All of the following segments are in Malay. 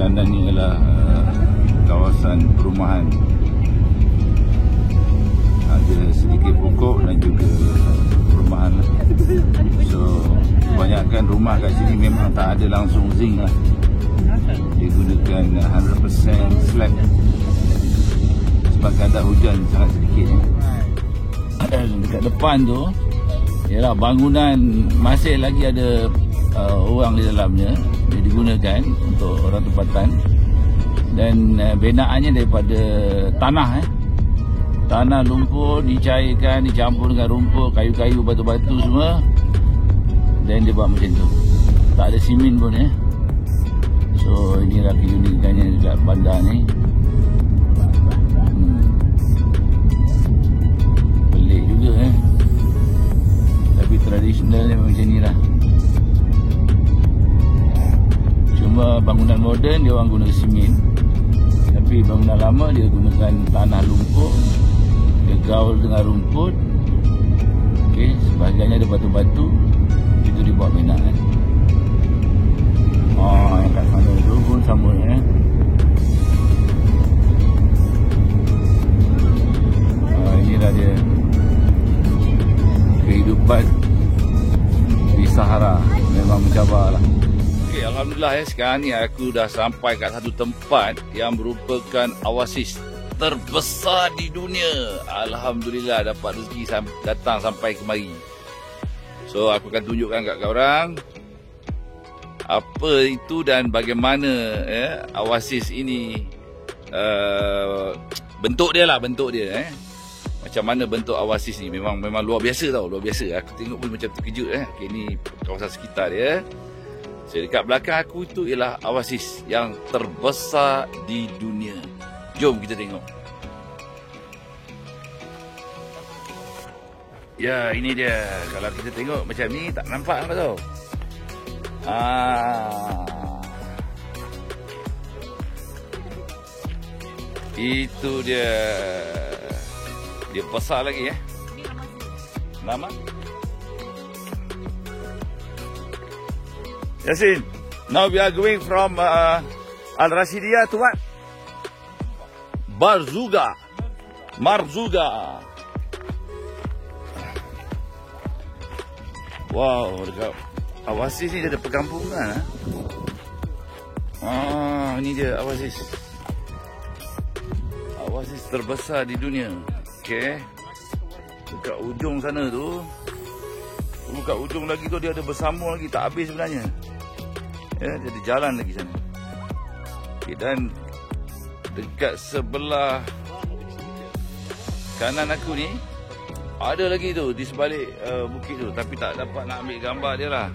kanan ni ialah kawasan perumahan. Ada sedikit pokok dan juga perumahan lah. So kebanyakan rumah kat sini memang tak ada langsung zinc lah. Dia gunakan 100% slab sebab kadar hujan sangat sedikit. Dekat depan tu ialah bangunan masih lagi ada orang di dalamnya. Dia digunakan untuk orang tempatan dan benaannya daripada tanah tanah lumpur dicairkan, dicampur dengan rumput, kayu-kayu, batu-batu semua, dan dia buat macam tu. Tak ada simen pun So inilah keunikannya dekat bandar ni. Pelik juga tapi tradisionalnya macam ni lah. Cuma bangunan moden dia orang guna simen, tapi bangunan lama dia gunakan tanah lumpur, dia gaul dengan rumput. Okey, sebahagiannya ada batu-batu, itu dibuat binaan. Yang kat sana tu pun sama inilah dia kehidupan di Sahara. Memang mencabar lah. Okay, Alhamdulillah sekarang ni aku dah sampai kat satu tempat yang merupakan oasis terbesar di dunia. Alhamdulillah dapat rezeki datang sampai kemari. So aku akan tunjukkan kat korang apa itu dan bagaimana oasis ini, bentuk dia. Macam mana bentuk oasis ni. Memang luar biasa tau, luar biasa. Aku tengok pun macam terkejut Okay, ni kawasan sekitar dia. So dekat belakang aku itu ialah oasis yang terbesar di dunia. Jom kita tengok. Ya, ini dia. Kalau kita tengok macam ni tak nampak apa tau. Itu dia. Dia besar lagi Nama? Yasin, now we are going from Al-Rashidiyah to what? Marzuga. Wow, dekat oasis ni ada perkampungan. Ini dia oasis. Oasis terbesar di dunia. Okey. Dekat ujung sana tu. Dekat ujung lagi tu dia ada bersambung lagi, tak habis sebenarnya. Jadi jalan lagi sana. Okay, dan dekat sebelah kanan aku ni ada lagi tu di sebalik bukit tu, tapi tak dapat nak ambil gambar dia lah.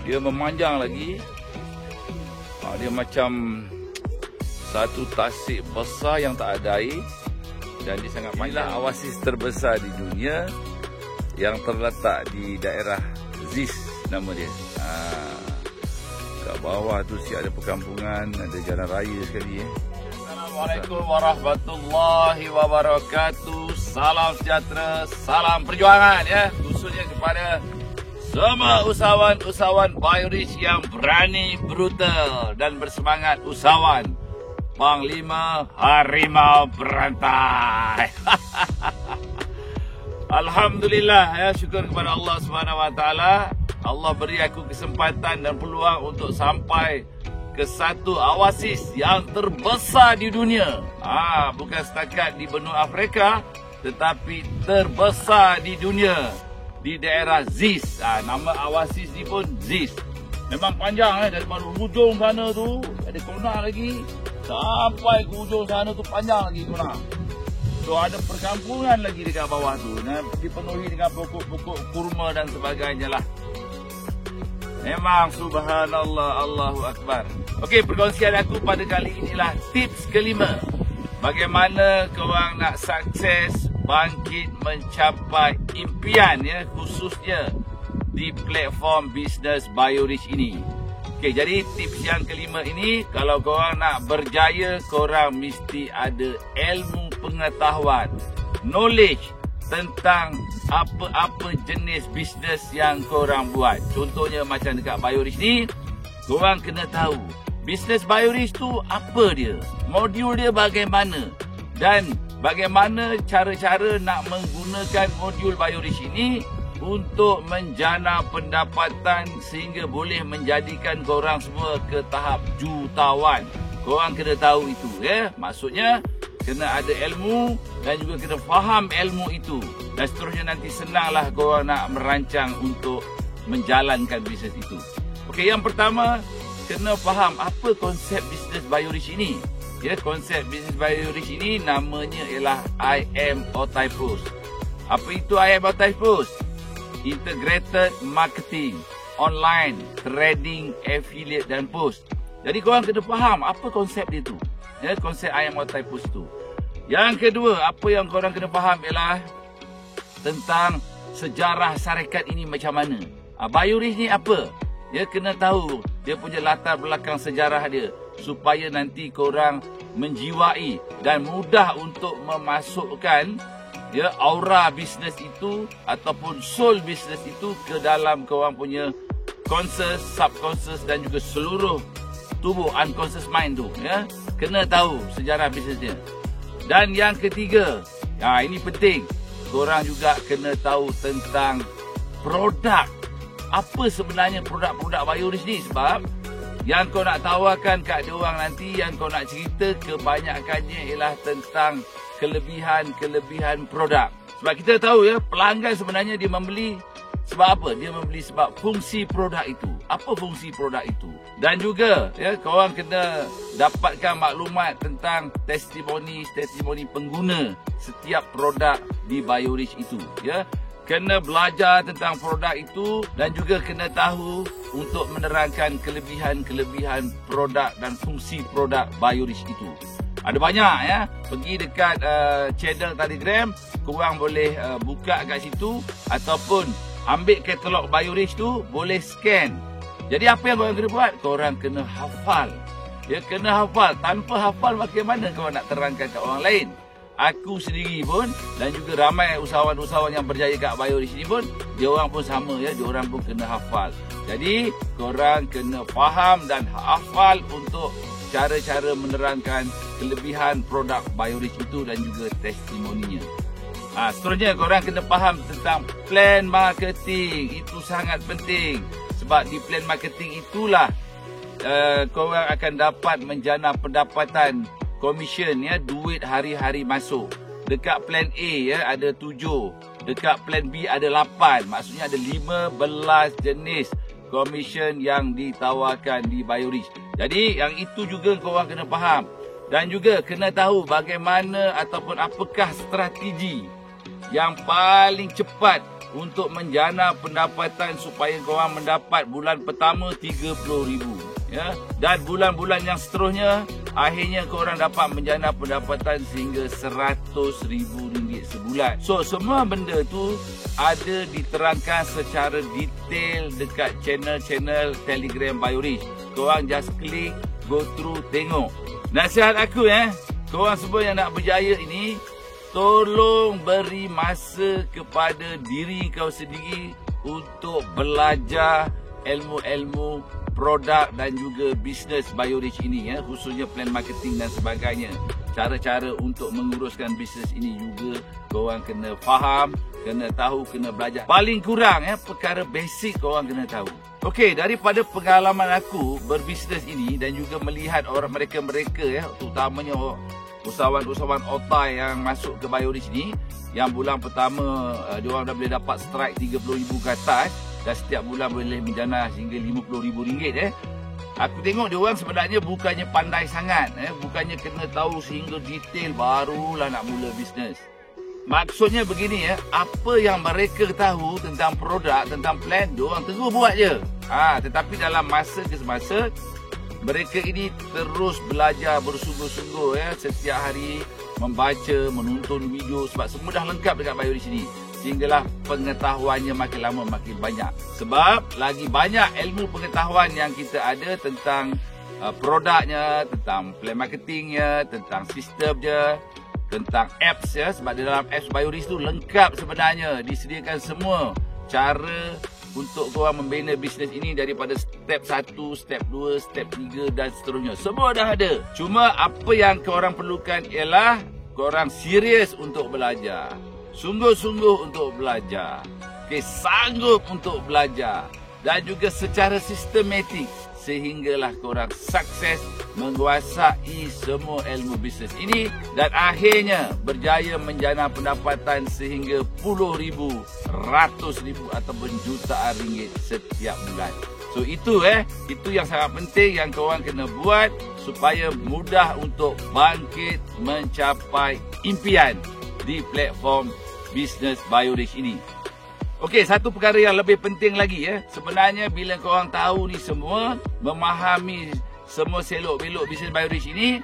Dia memanjang lagi. Dia macam satu tasik besar yang tak ada air dan dia sangat panjang. Inilah oasis terbesar di dunia yang terletak di daerah Ziz, nama dia. Kat bawah tu siap ada perkampungan, ada jalan raya sekali. Assalamualaikum warahmatullahi wabarakatuh. Salam sejahtera, salam perjuangan khususnya kepada semua usahawan Biorich yang berani, brutal dan bersemangat usahawan. Panglima Harimau Berantai. Alhamdulillah syukur kepada Allah SWT. Allah beri aku kesempatan dan peluang untuk sampai ke satu oasis yang terbesar di dunia. Bukan setakat di benua Afrika, tetapi terbesar di dunia, di daerah Ziz. Nama oasis ni pun Ziz. Memang panjang daripada ujung sana tu ada konak lagi sampai ke ujung sana tu panjang lagi konak. So ada perkampungan lagi dekat bawah tu, dipenuhi dengan pokok-pokok kurma dan sebagainya lah. Memang subhanallah, Allahu Akbar. Okey, perkongsian aku pada kali inilah tips kelima. Bagaimana korang nak sukses bangkit mencapai impian khususnya di platform bisnes Biorich ini. Okey, jadi tips yang kelima ini, kalau korang nak berjaya, korang mesti ada ilmu pengetahuan, knowledge tentang apa-apa jenis bisnes yang korang buat. Contohnya macam dekat Biorich ni, korang kena tahu Business Biorich tu apa dia? Modul dia bagaimana? Dan bagaimana cara-cara nak menggunakan modul Biorich ini untuk menjana pendapatan sehingga boleh menjadikan korang semua ke tahap jutawan. Korang kena tahu itu, ya. Maksudnya kena ada ilmu dan juga kena faham ilmu itu. Dan seterusnya nanti senanglah korang nak merancang untuk menjalankan bisnes itu. Okey, yang pertama kena faham apa konsep bisnes Biorich ini. Ya, konsep bisnes Biorich ini namanya ialah IM Typos. Apa itu IM Typos? Integrated Marketing, Online, Trading, Affiliate dan Post. Jadi korang kena faham apa konsep dia tu. Ya, konsep IM Typos tu. Yang kedua, apa yang korang kena faham ialah tentang sejarah syarikat ini macam mana. Biorich ni apa? Dia kena tahu dia punya latar belakang sejarah dia supaya nanti korang menjiwai dan mudah untuk memasukkan ya aura bisnes itu ataupun soul bisnes itu ke dalam korang punya conscious, subconscious dan juga seluruh tubuh unconscious mind tu, ya. Kena tahu sejarah bisnesnya. Dan yang ketiga, ini penting, korang juga kena tahu tentang produk. Apa sebenarnya produk-produk Biorich ni? Sebab yang kau nak tawarkan kat dia orang nanti, yang kau nak cerita kebanyakannya ialah tentang kelebihan-kelebihan produk. Sebab kita tahu ya, pelanggan sebenarnya dia membeli sebab apa? Dia membeli sebab fungsi produk itu. Apa fungsi produk itu? Dan juga ya, korang kena dapatkan maklumat tentang testimoni pengguna setiap produk di Biorich itu, ya. Kena belajar tentang produk itu dan juga kena tahu untuk menerangkan kelebihan-kelebihan produk dan fungsi produk Biorich itu. Ada banyak, ya. Pergi dekat channel Telegram, korang boleh buka kat situ ataupun ambil katalog Biorich tu, boleh scan. Jadi apa yang korang kena buat? Korang kena hafal. Ya, kena hafal. Tanpa hafal bagaimana korang nak terangkan kat orang lain? Aku sendiri pun dan juga ramai usahawan-usahawan yang berjaya kat Biorich ni pun, dia orang pun sama, ya, dia orang pun kena hafal. Jadi korang kena faham dan hafal untuk cara-cara menerangkan kelebihan produk Biorich itu dan juga testimoninya. Seterusnya korang kena faham tentang plan marketing. Itu sangat penting. Sebab di plan marketing itulah korang akan dapat menjana pendapatan commission, ya, duit hari-hari masuk. Dekat plan A, ya, ada 7. Dekat plan B ada 8. Maksudnya ada 15 jenis commission yang ditawarkan di Biorich. Jadi yang itu juga korang kena faham. Dan juga kena tahu bagaimana ataupun apakah strategi yang paling cepat untuk menjana pendapatan supaya korang mendapat bulan pertama 30,000, ya. Dan bulan-bulan yang seterusnya akhirnya korang dapat menjana pendapatan sehingga RM100,000 sebulan. So semua benda tu ada diterangkan secara detail dekat channel-channel Telegram Biorich. Korang just klik, go through, tengok. Nasihat aku, korang semua yang nak berjaya ini, tolong beri masa kepada diri kau sendiri untuk belajar ilmu-ilmu produk dan juga bisnes Biorich ini, ya, khususnya plan marketing dan sebagainya. Cara-cara untuk menguruskan bisnes ini juga korang kena faham, kena tahu, kena belajar. Paling kurang, ya, perkara basic korang kena tahu. Okey, daripada pengalaman aku berbisnes ini dan juga melihat orang mereka-mereka, ya, terutamanya usahawan-usahawan otai yang masuk ke Biorich ni, yang bulan pertama diorang dah boleh dapat strike 30,000 ke atas dan setiap bulan boleh menjana hingga RM50,000. Aku tengok diorang sebenarnya bukannya pandai sangat, bukannya kena tahu sehingga detail barulah nak mula bisnes. Maksudnya begini, ya, apa yang mereka tahu tentang produk, tentang plan, diorang terus buat je. Tetapi dalam masa ke semasa, mereka ini terus belajar bersungguh-sungguh, ya, setiap hari membaca, menonton video sebab semua dah lengkap dekat Biorich ni. Sehinggalah pengetahuannya makin lama makin banyak. Sebab lagi banyak ilmu pengetahuan yang kita ada tentang produknya, tentang plan marketingnya, tentang sistem dia, tentang apps, ya. Sebab di dalam apps Biorich tu lengkap sebenarnya. Disediakan semua cara untuk korang membina bisnes ini daripada step 1, step 2, step 3 dan seterusnya. Semua dah ada. Cuma apa yang korang perlukan ialah korang serius untuk belajar. Sungguh-sungguh untuk belajar. Okay, sanggup untuk belajar. Dan juga secara sistematik. Sehinggalah korang sukses menguasai semua ilmu bisnes ini dan akhirnya berjaya menjana pendapatan sehingga puluh ribu, ratus ribu ataupun jutaan ringgit setiap bulan. So itu yang sangat penting yang korang kena buat supaya mudah untuk bangkit mencapai impian di platform Business Biorich ini. Okey, satu perkara yang lebih penting lagi sebenarnya bila korang tahu ni semua, memahami semua selok-belok Business Biorich ini,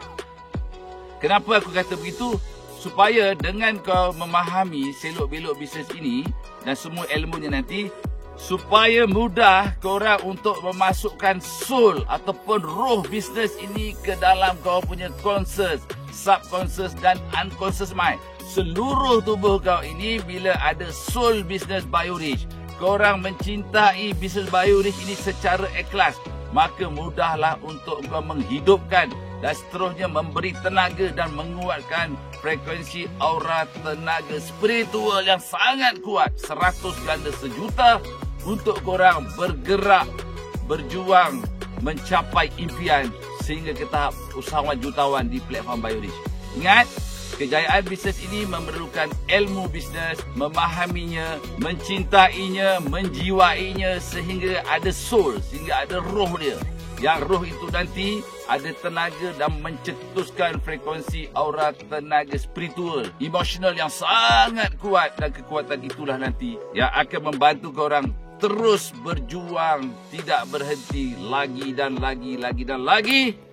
kenapa aku kata begitu? Supaya dengan kau memahami selok-belok bisnes ini dan semua ilmunya nanti, supaya mudah korang untuk memasukkan soul ataupun roh bisnes ini ke dalam kau punya conscious, subconscious dan unconscious mind. Seluruh tubuh kau ini bila ada soul Business Biorich, korang mencintai Business Biorich ini secara ikhlas, maka mudahlah untuk kau menghidupkan dan seterusnya memberi tenaga dan menguatkan frekuensi aura tenaga spiritual yang sangat kuat, 100 ganda sejuta untuk korang bergerak, berjuang mencapai impian sehingga ke tahap usahawan jutawan di platform Biorich. Ingat, kejayaan bisnes ini memerlukan ilmu bisnes, memahaminya, mencintainya, menjiwainya sehingga ada soul, sehingga ada roh dia. Yang roh itu nanti ada tenaga dan mencetuskan frekuensi aura tenaga spiritual, emosional yang sangat kuat, dan kekuatan itulah nanti yang akan membantu korang terus berjuang, tidak berhenti lagi dan lagi, lagi dan lagi.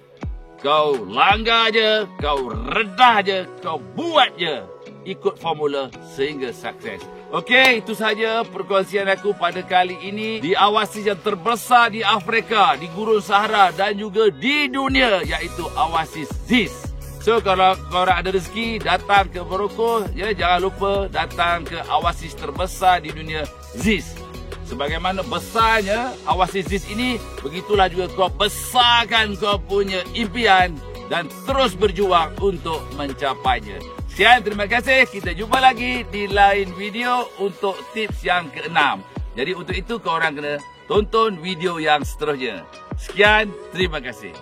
Kau langgar je, kau redah je, kau buat je. Ikut formula sehingga sukses. Okey, itu sahaja perkongsian aku pada kali ini di Oasis yang terbesar di Afrika, di Gurun Sahara dan juga di dunia, iaitu Oasis ZIS. So, kalau korang ada rezeki datang ke Morocco, jangan lupa datang ke Oasis terbesar di dunia, ZIS. Sebagaimana besarnya Oasis ZIS ini, begitulah juga kau besarkan kau punya impian dan terus berjuang untuk mencapainya. Sekian, terima kasih. Kita jumpa lagi di lain video untuk tips yang ke-6. Jadi untuk itu korang kena tonton video yang seterusnya. Sekian, terima kasih.